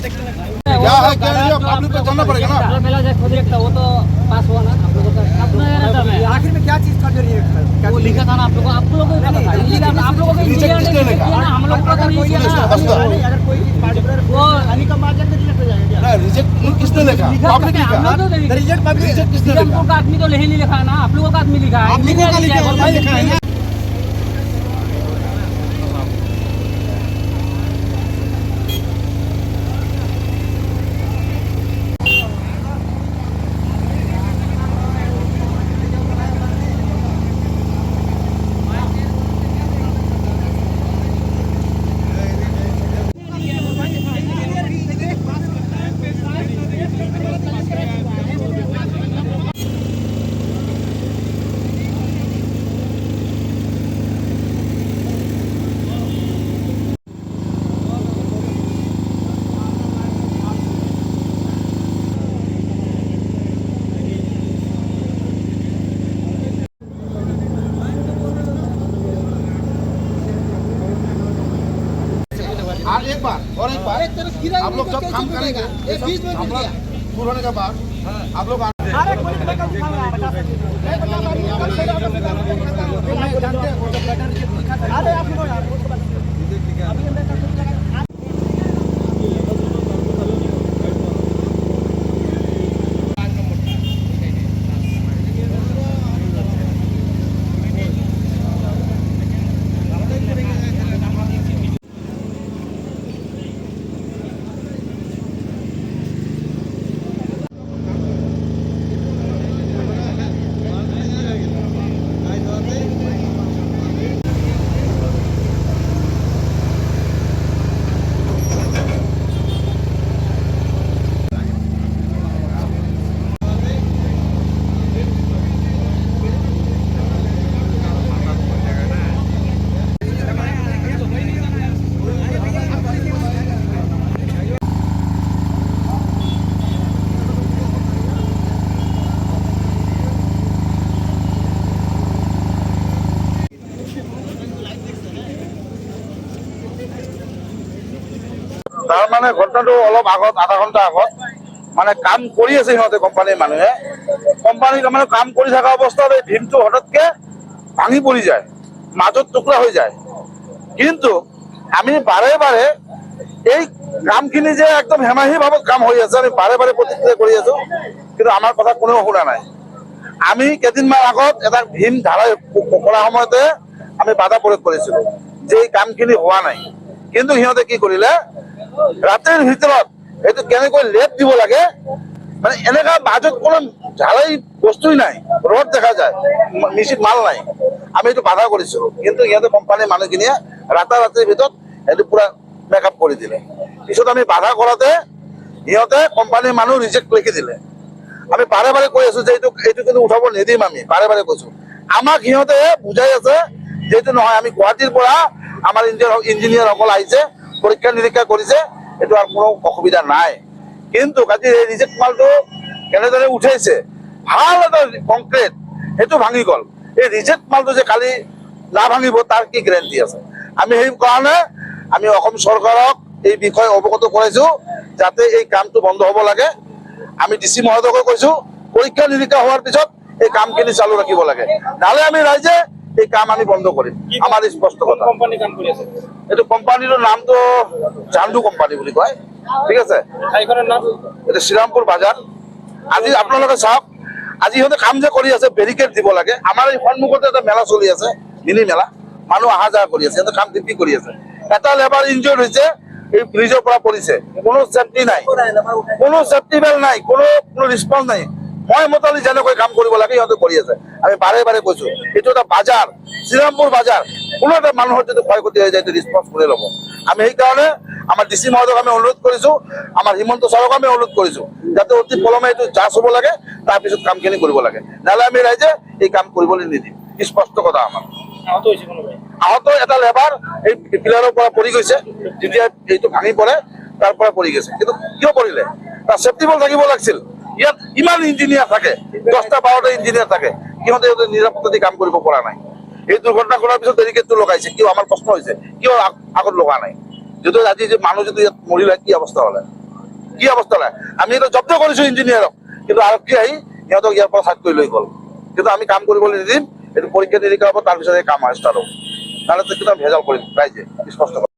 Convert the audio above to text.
क्या है क्या नहीं पब्लिक को जानना पड़ेगा ना। पहला जो खुद लिखता वो तो पास हुआ ना आप लोगों का। आखिर में क्या चीज था जो ये वो लिखा था ना आप लोगों को भी पता था। आप लोगों को रिजेक्ट किसने लिखा? हम लोग को तो नहीं किया ना। अगर कोई पार्टिकुलर वो हनी का मार्जिन में रिजेक्ट हो जाएगा ना रिजेक्ट किसने लिखा? पब्लिक हम लिखा। लोग तो नहीं रिजेक्ट पब्लिक रिजेक्ट किसने हम लिखा? लोग का आदमी तो नहीं लिखा ना। आप लोगों का आदमी लिखा है। आप लोगों का लिखा है ना। और एक बार आप लोग जब काम करेंगे मामला दूर होने के बाद आप लोग তাৰ মানে ঘটনাটো অলপ আগত আধা ঘণ্টা আগত মানে কাম কৰি আছে সিহঁতে কোম্পানীৰ মানুহে কোম্পানীৰ মানে কাম কৰি থকা অৱস্থাত এই ভীমটো হঠাৎকে ভাঙি পৰি যায় মাজত টুকুৰা হৈ যায় কিন্তু আমি বাৰে বাৰে এই কামখিনি যে একদম হেমাহি ভাৱত কাম হৈ আছে আমি বাৰে বাৰে প্ৰতিক্ৰিয়া কৰি আছো কিন্তু আমাৰ কথা কোনেও শুনা নাই আমি কেইদিনমান আগত এটা ভীম ঢালাই কৰা সময়তে আমি বাধা প্ৰয়োগ কৰিছিলো যে এই কামখিনি হোৱা নাই কিন্তু সিহঁতে কি কৰিলে ৰাতিৰ ভিতৰত এইটো কেনেকৈ লেপ দিব লাগে মানে এনেকা বাজত কোনো ঢালাই বস্তুই নাই ৰড দেখা যায় মিচিন মাল নাই আমি এইটো বাধা কৰিছিলো কিন্তু সিহঁতে কোম্পানীৰ মানুহখিনিয়ে ৰাতিৰ ভিতৰত এইটো পুৰা মেকআপ কৰি দিলে পিছত আমি বাধা কৰাতে সিহঁতে কোম্পানীৰ মানুহ ৰিজেক্ট লিখি দিলে আমি বাৰে বাৰে কৈ আছো যে এইটো কিন্তু উঠাব নিদিম আমি বাৰে বাৰে কৈছো আমাক সিহঁতে বুজাই আছে যে এইটো নহয় আমি গুৱাহাটীৰ পৰা আমাৰ ইঞ্জিনিয়াৰসকল আহিছে পৰীক্ষা নিৰীক্ষা কৰিছে এইটো আৰু কোনো অসুবিধা নাই কিন্তু কালি এই ৰিজেক্ট মালটো কেনেদৰে উঠাইছে ভাল এটা কংক্ৰিট সেইটো ভাঙি গ'ল এই ৰিজেক্ট মালটো যে কালি না ভাঙিব তাৰ কি গেৰেণ্টি আছে আমি সেই কাৰণে আমি অসম চৰকাৰক এই বিষয়ে অৱগত কৰাইছো যাতে এই কামটো বন্ধ হ'ব লাগে আমি ডিচি মহোদয়ক কৈছো পৰীক্ষা নিৰীক্ষা হোৱাৰ পিছত এই কামখিনি চালু ৰাখিব লাগে নহ'লে আমি ৰাইজে এই কাম আমি বন্ধ কৰিম আমাৰ স্পষ্ট কথা কোম্পানী কাম কৰি আছে এইটো কোম্পানীৰ নামটো জান্দু কোম্পানী বুলি কয় ঠিক আছে ঠাইখনৰ নাম এটা শ্ৰীৰামপুৰ বাজাৰ আজি আপোনালোকে চাওক আজি সিহঁতে কাম যে কৰি আছে বেৰিকেড দিব লাগে আমাৰ এই সন্মুখতে এটা মেলা চলি আছে মিনি মেলা মানুহ অহা যোৱা কৰি আছে সিহঁতে কাম টিপি কৰি আছে এটা লেবাৰ ইনজিয়ৰ্ড হৈছে এই ব্ৰিজৰ পৰা পৰিছে কোনো চেফটি নাই কোনো চেফটি বেল্ট নাই কোনো ৰিছপন্স নাই মই মতালি যেনেকৈ কাম কৰিব লাগে সিহঁতে কৰি আছে আমি বাৰে বাৰে কৈছো এইটো এটা বাজাৰ শ্ৰীৰামপুৰ বাজাৰ কোনো এটা মানুহৰ যদি ক্ষয়ক্ষতি হৈ যায় এইটো ৰিছপন্স কৰি ল'ব আমি সেইকাৰণে আমাৰ ডিচি মহোদয়ক আমি অনুৰোধ কৰিছো আমাৰ হিমন্ত ছাৰক আমি অনুৰোধ কৰিছো যাতে অতি পলমে এইটো জাঁচ হ'ব লাগে তাৰপিছত কামখিনি কৰিব লাগে নহ'লে আমি ৰাইজে এই কাম কৰিবলৈ নিদিম স্পষ্ট কথা আমাৰ আহত এটা লেবাৰ এই পিলাৰৰ পৰা পৰি গৈছে যেতিয়া এইটো ভাঙি পৰে তাৰ পৰা পৰি গৈছে কিন্তু কিয় পৰিলে তাৰ চেফটি বেল্ট থাকিব লাগিছিল ইয়াত ইমান ইঞ্জিনিয়াৰ থাকে 10টা 12টা ইঞ্জিনিয়াৰ থাকে সিহঁতে নিৰাপত্তা দি কাম কৰিব পৰা নাই এই দুৰ্ঘটনা কৰাৰ পিছত বেৰিকেডটো লগাইছে কিয় আমাৰ প্ৰশ্ন হৈছে কিয় আগত লগা নাই যদি আজি যে মানুহ যদি ইয়াত মৰিলে কি অৱস্থা হ'লে কি অৱস্থা নাই আমি এতিয়া জব্দ কৰিছো ইঞ্জিনিয়াৰক কিন্তু আৰক্ষী আহি সিহঁতক ইয়াৰ পৰা চাইড কৰি লৈ গ'ল কিন্তু আমি কাম কৰিবলৈ নিদিম এইটো পৰীক্ষা নিৰীক্ষা হ'ব তাৰপিছত এই কাম ষ্টাৰ্ট হ'ব নহ'লে কিমান ভেজাল কৰিম ৰাইজে স্পষ্ট